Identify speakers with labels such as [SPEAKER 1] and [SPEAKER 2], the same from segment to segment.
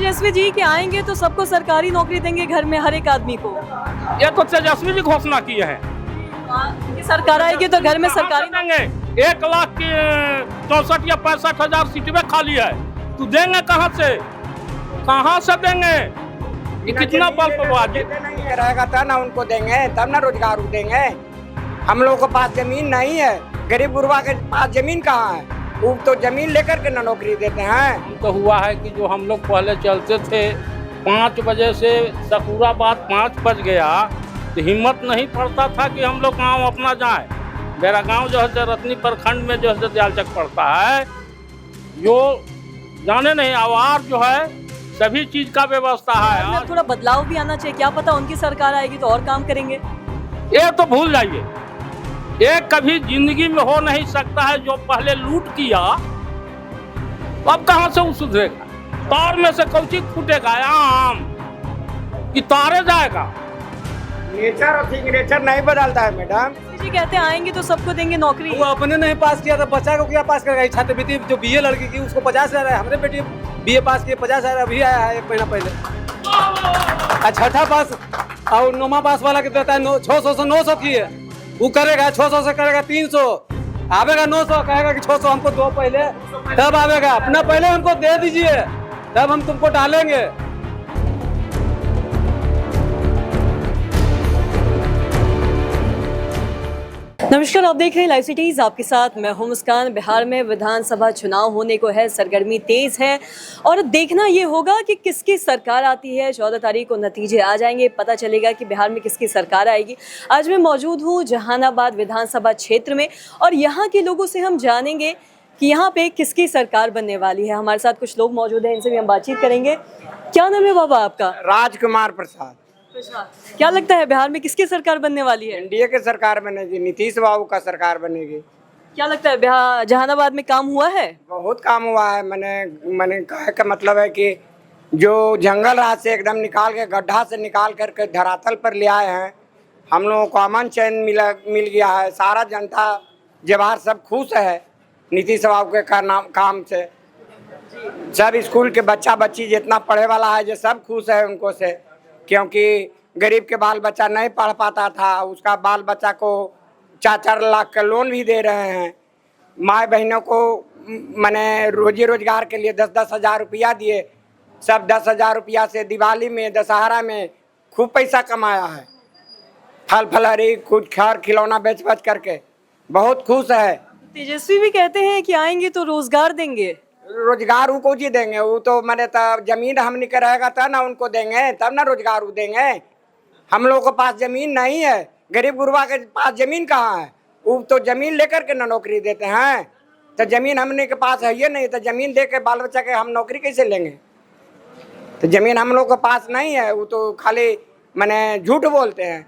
[SPEAKER 1] तेजस्वी जी कि आएंगे तो सबको सरकारी नौकरी देंगे घर में हर एक आदमी को।
[SPEAKER 2] ये तो तेजस्वी जी घोषणा किए हैं।
[SPEAKER 1] कि सरकार आएगी तो घर में सरकारी
[SPEAKER 2] देंगे। 1,64,000 या 65,000 सीटें खाली है, तू देंगे कहाँ से? कहाँ से देंगे? ये कितना बल प्रवाजी
[SPEAKER 3] नहीं रहेगा तब ना उनको देंगे, तब ना रोजगार देंगे। हम लोगों के पास जमीन नहीं है, गरीब गुरबा के पास जमीन कहाँ है? वो तो जमीन लेकर के ना नौकरी देते हैं।
[SPEAKER 2] तो हुआ है कि जो हम लोग पहले चलते थे 5 बजे से सकूराबाद 5 बज गया तो हिम्मत नहीं पड़ता था कि हम लोग गाँव अपना जाए। मेरा गांव जो है रत्नी प्रखंड में जो है दयालचक पड़ता है, जो जाने नहीं आवार जो है सभी चीज का व्यवस्था है।
[SPEAKER 1] में थोड़ा बदलाव भी आना चाहिए, क्या पता उनकी सरकार आएगी तो और काम करेंगे।
[SPEAKER 2] ये तो भूल जाइए, ये कभी जिंदगी में हो नहीं सकता है। जो पहले लूट किया अब कहां से वो सुधरेगा? तार में से कौची फूटेगा? आम कि तारे जाएगा?
[SPEAKER 3] नेचर और सिग्नेचर नहीं बदलता है मैडम
[SPEAKER 1] जी। कहते हैं आएंगे तो सबको देंगे नौकरी।
[SPEAKER 4] वो अपने नहीं पास किया था, बच्चा को क्या पास करेगा? छात्रवृत्ति जो बीए लड़की की उसको 50,000 है, हमने बेटी बीए पास किए 50,000 अभी आया है 1 महीना पहले। छठा पास और 9वां पास वाला के देता है 600 से 900 की है, वो करेगा 600 से करेगा 300, आवेगा 900, कहेगा कि 600 हमको दो पहले, तब आवेगा। अपना पहले हमको दे दीजिए तब हम तुमको डालेंगे।
[SPEAKER 1] नमस्कार, आप देख रहे हैं लाइव सिटीज, आपके साथ मैं हूं मुस्कान। बिहार में विधानसभा चुनाव होने को है, सरगर्मी तेज है और देखना ये होगा कि किसकी सरकार आती है। 14 तारीख को नतीजे आ जाएंगे, पता चलेगा कि बिहार में किसकी सरकार आएगी। आज मैं मौजूद हूं जहानाबाद विधानसभा क्षेत्र में और यहाँ के लोगों से हम जानेंगे कि यहाँ पे किसकी सरकार बनने वाली है। हमारे साथ कुछ लोग मौजूद हैं, इनसे भी हम बातचीत करेंगे। क्या नाम है बाबा आपका?
[SPEAKER 3] राजकुमार प्रसाद।
[SPEAKER 1] क्या लगता है बिहार में किसकी सरकार बनने वाली है?
[SPEAKER 3] एनडीए की सरकार बनेगी, नीतीश बाबू का सरकार बनेगी।
[SPEAKER 1] क्या लगता है बिहार जहानाबाद में काम हुआ है?
[SPEAKER 3] बहुत काम हुआ है। मैंने कहे का मतलब है कि जो जंगल राज से एकदम निकाल के, गड्ढा से निकाल करके धरातल पर ले आए हैं। हम लोगों को अमन चैन मिल गया है। सारा जनता जवाहर सब खुश है नीतीश बाबू के काम से। सब स्कूल के बच्चा बच्ची जितना पढ़े वाला है जो सब खुश है उनको से, क्योंकि गरीब के बाल बच्चा नहीं पढ़ पाता था, उसका बाल बच्चा को 4-4 लाख का लोन भी दे रहे हैं। माँ बहनों को मैंने रोजी रोजगार के लिए 10-10 हज़ार रुपया दिए। सब 10,000 रुपया से दिवाली में, दशहरा में खूब पैसा कमाया है। फल फलहरी कुछ खैर खिलौना बेच करके बहुत खुश है।
[SPEAKER 1] तेजस्वी भी कहते हैं कि आएंगे तो रोजगार देंगे।
[SPEAKER 3] रोजगार वो जी देंगे? वो तो मैंने तब जमीन हमने के रहेगा तब ना उनको देंगे, तब ना रोजगार वो देंगे। हम लोगों के पास जमीन नहीं है, गरीब गुरबा के पास जमीन कहाँ है? वो तो जमीन लेकर के ना नौकरी देते हैं। तो जमीन हमने के पास है ये नहीं, तो जमीन दे के बाल बच्चा के हम नौकरी कैसे लेंगे? तो जमीन हम लोग के पास नहीं है, वो तो खाली मैंने झूठ बोलते हैं।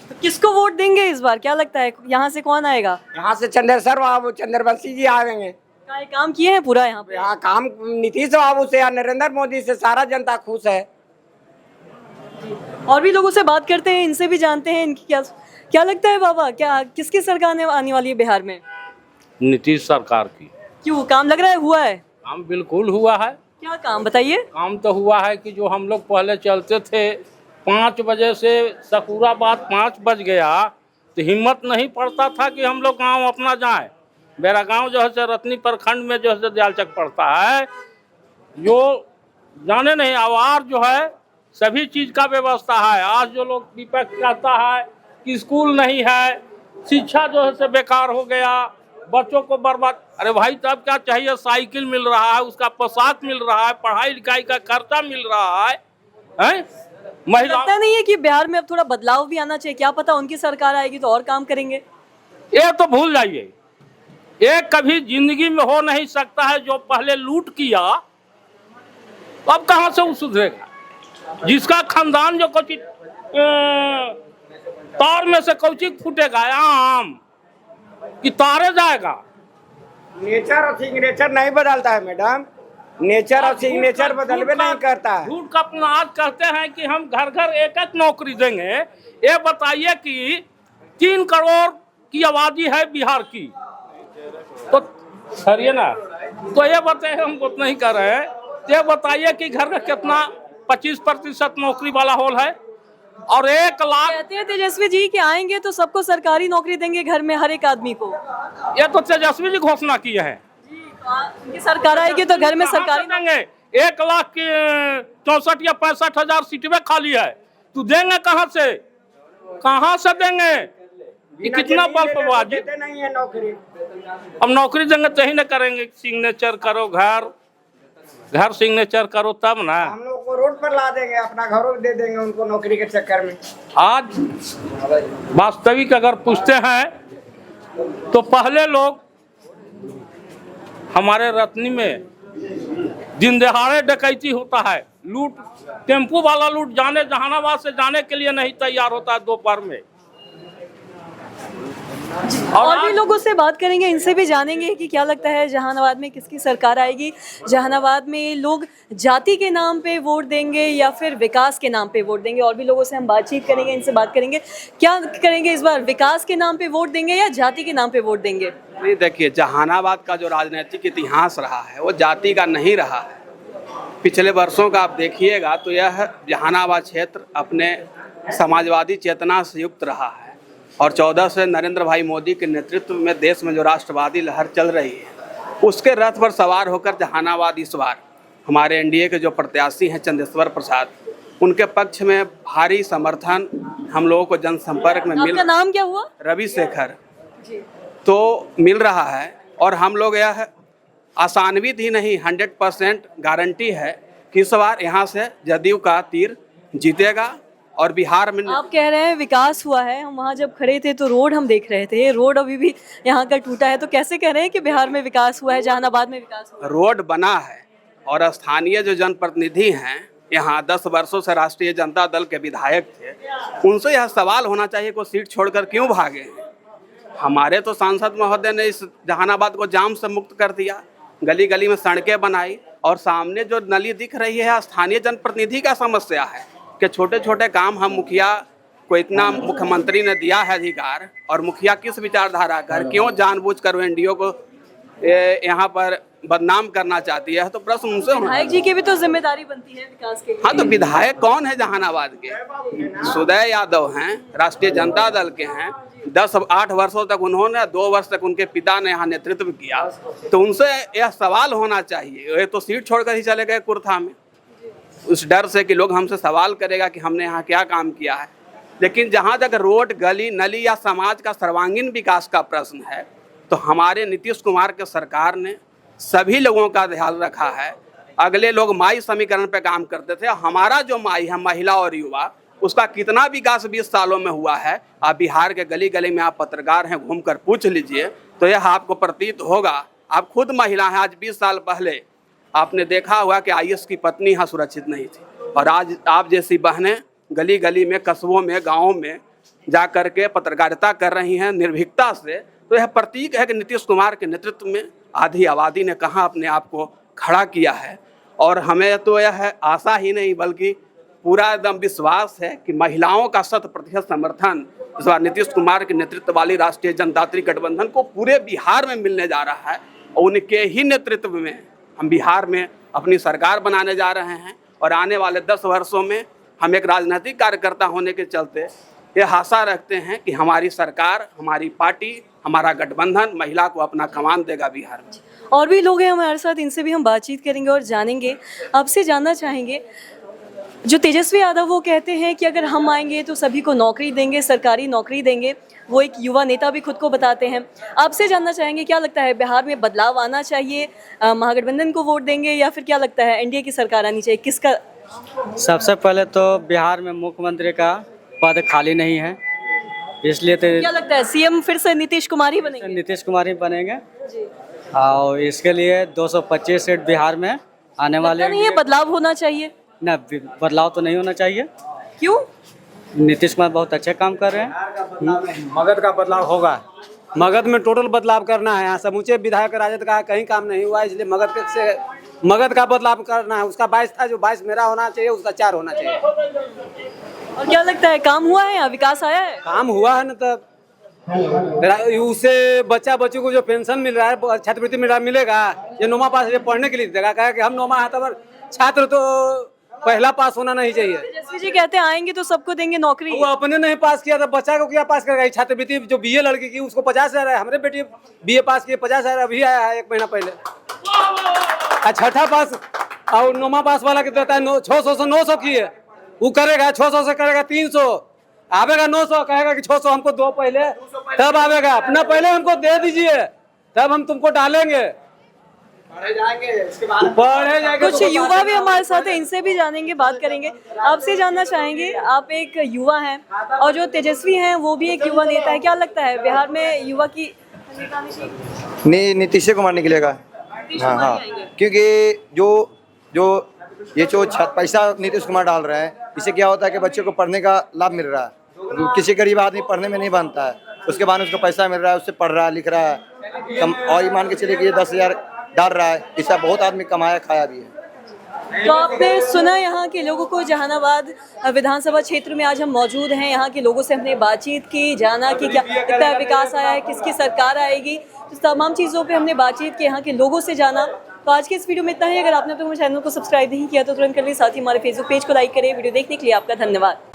[SPEAKER 1] तो किसको वोट देंगे इस बार? क्या लगता है यहाँ से कौन आएगा?
[SPEAKER 3] यहाँ से चंद्रशेखर बाबू, चंद्रवंशी जी आएंगे।
[SPEAKER 1] काम किए हैं पूरा यहाँ पे?
[SPEAKER 3] यहाँ काम नीतीश बाबू से या नरेंद्र मोदी से सारा जनता खुश है।
[SPEAKER 1] और भी लोगों से बात करते हैं, इनसे भी जानते हैं इनकी क्या लगता है बाबा, क्या किसकी सरकार आने वाली है बिहार में?
[SPEAKER 2] नीतीश सरकार की।
[SPEAKER 1] क्यों, काम लग रहा है हुआ है?
[SPEAKER 2] काम बिल्कुल हुआ है।
[SPEAKER 1] क्या काम बताइए?
[SPEAKER 2] काम तो हुआ है कि जो हम लोग पहले चलते थे 5 बजे से सकूराबाद 5 बज गया तो हिम्मत नहीं पड़ता था कि हम लोग गाँव अपना जाए। मेरा गांव जो है रत्नी प्रखंड में जो है दयालचक पड़ता है, जो जाने नहीं आवार जो है सभी चीज का व्यवस्था है। आज जो लोग विपक्ष कहता है कि स्कूल नहीं है, शिक्षा जो है से बेकार हो गया, बच्चों को बर्बाद। अरे भाई तब क्या चाहिए? साइकिल मिल रहा है, उसका पोशाक मिल रहा है, पढ़ाई लिखाई का खर्चा मिल रहा है। महिला
[SPEAKER 1] लगता नहीं है कि बिहार में अब थोड़ा बदलाव भी आना चाहिए? क्या पता उनकी सरकार आएगी तो और काम करेंगे।
[SPEAKER 2] ये तो भूल जाइए, ये कभी जिंदगी में हो नहीं सकता है। जो पहले लूट किया अब कहां से वो सुधरेगा? जिसका खानदान जो कुछ तार में से कौची फूटेगा? आम कि तारे जाएगा?
[SPEAKER 3] नेचर और सिग्नेचर नहीं बदलता है मैडम। नेचर और सिग्नेचर बदलवे नहीं करता है।
[SPEAKER 2] झूठ का अपराध करते हैं कि हम घर घर एक नौकरी देंगे। ये बताइए कि 3 करोड़ की आबादी है बिहार की, तो सरिए ना, तो ये बताइए हम कुछ नहीं कर रहे हैं। ये बताइए कि घर का कितना 25% नौकरी वाला हॉल है और 1 लाख।
[SPEAKER 1] कहते हैं तेजस्वी जी कि आएंगे तो सबको सरकारी नौकरी देंगे घर में हर एक आदमी को।
[SPEAKER 2] ये तो तेजस्वी जी घोषणा किए हैं।
[SPEAKER 1] उनकी सरकार आएगी तो घर में सरकारी
[SPEAKER 2] देंगे 1 लाख की 64 या 65 हजार सीटें खाली है, तू देंगे कहाँ से? कहाँ से देंगे? ये कितना बल्कबाजी।
[SPEAKER 3] नहीं है नौकरी।
[SPEAKER 2] अब नौकरी देंगे तो ही ना करेंगे। सिग्नेचर करो, घर सिग्नेचर करो तब ना।
[SPEAKER 3] हम लोग को रोड पर ला देंगे, अपना घरों दे देंगे उनको नौकरी के चक्कर में।
[SPEAKER 2] आज वास्तविक अगर पूछते हैं तो पहले लोग हमारे रत्नी में दिन दहाड़े डकैती होता है, लूट, टेम्पू वाला लूट जाने जहानाबाद से जाने के लिए नहीं तैयार होता है दोपहर में।
[SPEAKER 1] और भी लोगों से बात करेंगे, इनसे भी जानेंगे कि क्या लगता है जहानाबाद में किसकी सरकार आएगी। जहानाबाद में लोग जाति के नाम पे वोट देंगे या फिर विकास के नाम पे वोट देंगे। और भी लोगों से हम बातचीत करेंगे, इनसे बात करेंगे क्या करेंगे इस बार, विकास के नाम पे वोट देंगे या जाति के नाम पे वोट देंगे।
[SPEAKER 5] नहीं, देखिए, जहानाबाद का जो राजनीतिक इतिहास रहा है वो जाति का नहीं रहा है। पिछले वर्षों का आप देखिएगा तो यह जहानाबाद क्षेत्र अपने समाजवादी चेतना से युक्त रहा है और 14 से नरेंद्र भाई मोदी के नेतृत्व में देश में जो राष्ट्रवादी लहर चल रही है उसके रथ पर सवार होकर जहानाबाद इस बार हमारे एनडीए के जो प्रत्याशी हैं चंदेश्वर प्रसाद, उनके पक्ष में भारी समर्थन हम लोगों को जनसंपर्क में
[SPEAKER 1] आपका नाम क्या हुआ?
[SPEAKER 5] रविशेखर तो मिल रहा है। और हम लोग यह आसान्वित ही नहीं 100% गारंटी है कि इस बार यहाँ से जदयू का तीर जीतेगा। और बिहार में
[SPEAKER 1] आप कह रहे हैं विकास हुआ है, हम वहाँ जब खड़े थे तो रोड हम देख रहे थे, रोड अभी भी यहाँ का टूटा है, तो कैसे कह रहे हैं कि बिहार में विकास हुआ है, जहानाबाद में विकास हुआ है?
[SPEAKER 5] रोड बना है और स्थानीय जो जनप्रतिनिधि हैं यहाँ 10 वर्षों से राष्ट्रीय जनता दल के विधायक थे, उनसे यह सवाल होना चाहिए कि वो सीट छोड़कर क्यों भागे हैं। हमारे तो सांसद महोदय ने इस जहानाबाद को जाम से मुक्त कर दिया, गली गली में सड़कें बनाई और सामने जो नली दिख रही है स्थानीय जनप्रतिनिधि का समस्या है कि छोटे छोटे काम हम मुखिया को इतना मुख्यमंत्री ने दिया है अधिकार और मुखिया किस विचारधारा कर क्यों जानबूझकर एनडीओ को यहाँ पर बदनाम करना चाहती है, तो प्रश्न उनसे होना।
[SPEAKER 1] विधायक जी की भी तो जिम्मेदारी बनती है विकास के लिए।
[SPEAKER 5] हाँ, तो विधायक कौन है जहानाबाद के? सुदय यादव हैं, राष्ट्रीय जनता दल के हैं। 8 वर्षों तक उन्होंने, 2 वर्ष तक उनके पिता ने यहाँ नेतृत्व किया, तो उनसे यह सवाल होना चाहिए। ये तो सीट छोड़कर ही चले गए कुर्था में, उस डर से कि लोग हमसे सवाल करेगा कि हमने यहाँ क्या काम किया है। लेकिन जहाँ तक रोड, गली, नली या समाज का सर्वांगीण विकास का प्रश्न है तो हमारे नीतीश कुमार के सरकार ने सभी लोगों का ध्यान रखा है। अगले लोग माई समीकरण पे काम करते थे, हमारा जो माई है महिला और युवा, उसका कितना विकास 20 सालों में हुआ है। आप बिहार के गली गली में आप पत्रकार हैं, घूमकर पूछ लीजिए तो यह आपको प्रतीत होगा। आप खुद महिला हैं, आज 20 साल पहले आपने देखा हुआ कि आईएएस की पत्नी यहाँ सुरक्षित नहीं थी और आज आप जैसी बहनें गली गली में, कस्बों में, गाँव में जा कर के पत्रकारिता कर रही हैं निर्भीकता से। तो यह प्रतीक है कि नीतीश कुमार के नेतृत्व में आधी आबादी ने कहाँ अपने आप को खड़ा किया है। और हमें तो यह आशा ही नहीं बल्कि पूरा एकदम विश्वास है कि महिलाओं का 100% समर्थन इस बार नीतीश कुमार के नेतृत्व वाली राष्ट्रीय जनतांत्रिक गठबंधन को पूरे बिहार में मिलने जा रहा है। और उनके ही नेतृत्व में हम बिहार में अपनी सरकार बनाने जा रहे हैं और आने वाले 10 वर्षों में हम एक राजनीतिक कार्यकर्ता होने के चलते ये आशा रखते हैं कि हमारी सरकार, हमारी पार्टी, हमारा गठबंधन महिला को अपना कमान देगा बिहार में।
[SPEAKER 1] और भी लोग हैं हमारे साथ, इनसे भी हम बातचीत करेंगे और जानेंगे। आपसे जानना चाहेंगे, जो तेजस्वी यादव वो कहते हैं कि अगर हम आएंगे तो सभी को नौकरी देंगे, सरकारी नौकरी देंगे। वो एक युवा नेता भी खुद को बताते हैं। आपसे जानना चाहेंगे क्या लगता है बिहार में बदलाव आना चाहिए, महागठबंधन को वोट देंगे या फिर क्या लगता है एनडीए की सरकार आनी चाहिए, किसका?
[SPEAKER 6] सबसे पहले तो बिहार में मुख्यमंत्री का पद खाली नहीं है, इसलिए तो
[SPEAKER 1] क्या लगता है सीएम फिर से नीतीश कुमार ही बनेंगे?
[SPEAKER 6] नीतीश कुमार ही बनेंगे और इसके लिए 225 सीट बिहार में आने वाले
[SPEAKER 1] नहीं, ये बदलाव होना चाहिए।
[SPEAKER 6] न, बदलाव तो नहीं होना चाहिए।
[SPEAKER 1] क्यों?
[SPEAKER 6] नीतीश कुमार बहुत अच्छे काम कर रहे हैं।
[SPEAKER 4] मगध का बदलाव होगा, मगध में टोटल बदलाव करना है। यहाँ समूचे विधायक राजद का कहीं काम नहीं हुआ, इसलिए मगध का बदलाव करना है। उसका 22 था, जो 22 मेरा होना चाहिए, उसका 4 होना चाहिए।
[SPEAKER 1] और क्या लगता है काम हुआ है या विकास आया है?
[SPEAKER 4] काम हुआ है ना, तब उससे बच्चा बच्ची को जो पेंशन मिल रहा है, छात्रवृत्ति मिल रहा, मिलेगा। ये 9वां पास ये पढ़ने के लिए देगा, कहा कि हम 9वां है तब छात्र तो पहला पास होना नहीं चाहिए।
[SPEAKER 1] तेजस्वी जी कहते हैं आएंगे तो सबको देंगे नौकरी।
[SPEAKER 4] वो अपने नहीं पास किया तो बच्चा को क्या पास करेगा? छात्रवृत्ति जो बीए लड़की की उसको 50,000 है, हमरे बेटी बीए पास किए 50,000 अभी आया है 1 महीना पहले। छठा पास और 9वां पास वाला के देता है 600 से 900 की है, वो करेगा 600 से करेगा 300, आवेगा 900, कहेगा कि 600 हमको दो पहले, तब आवेगा। अपना पहले हमको दे दीजिए तब हम तुमको डालेंगे, पढ़े जाएंगे।
[SPEAKER 1] कुछ युवा भी हमारे साथ है, इनसे भी जानेंगे, बात करेंगे। आपसे जानना चाहेंगे, आप एक युवा हैं और जो तेजस्वी हैं वो भी एक युवा नेता है, क्या लगता है बिहार में युवा की
[SPEAKER 7] नीतीश कुमार निकलेगा। हाँ हाँ, क्योंकि जो ये जो पैसा नीतीश कुमार डाल रहे हैं, इससे क्या होता है कि बच्चों को पढ़ने का लाभ मिल रहा है। किसी गरीब आदमी पढ़ने में नहीं बनता है, उसके बाद उसको पैसा मिल रहा है, उससे पढ़ रहा है, लिख रहा है। और ये मान के चलिए कि ये 10,000 डाल रहा है, इससे बहुत आदमी कमाया खाया भी है।
[SPEAKER 1] तो आपने सुना यहाँ के लोगों को। जहानाबाद विधानसभा क्षेत्र में आज हम मौजूद हैं, यहाँ के लोगों से हमने बातचीत की, जाना कि क्या कितना विकास आया है, किसकी सरकार आएगी, तो तमाम चीज़ों पे हमने बातचीत की, यहाँ के लोगों से जाना। तो आज के इस वीडियो में इतना ही। अगर आपने तो हमारे चैनल को सब्सक्राइब नहीं किया तो तुरंत कर लीजिए, साथ ही हमारे फेसबुक पेज को लाइक करें। वीडियो देखने के लिए आपका धन्यवाद।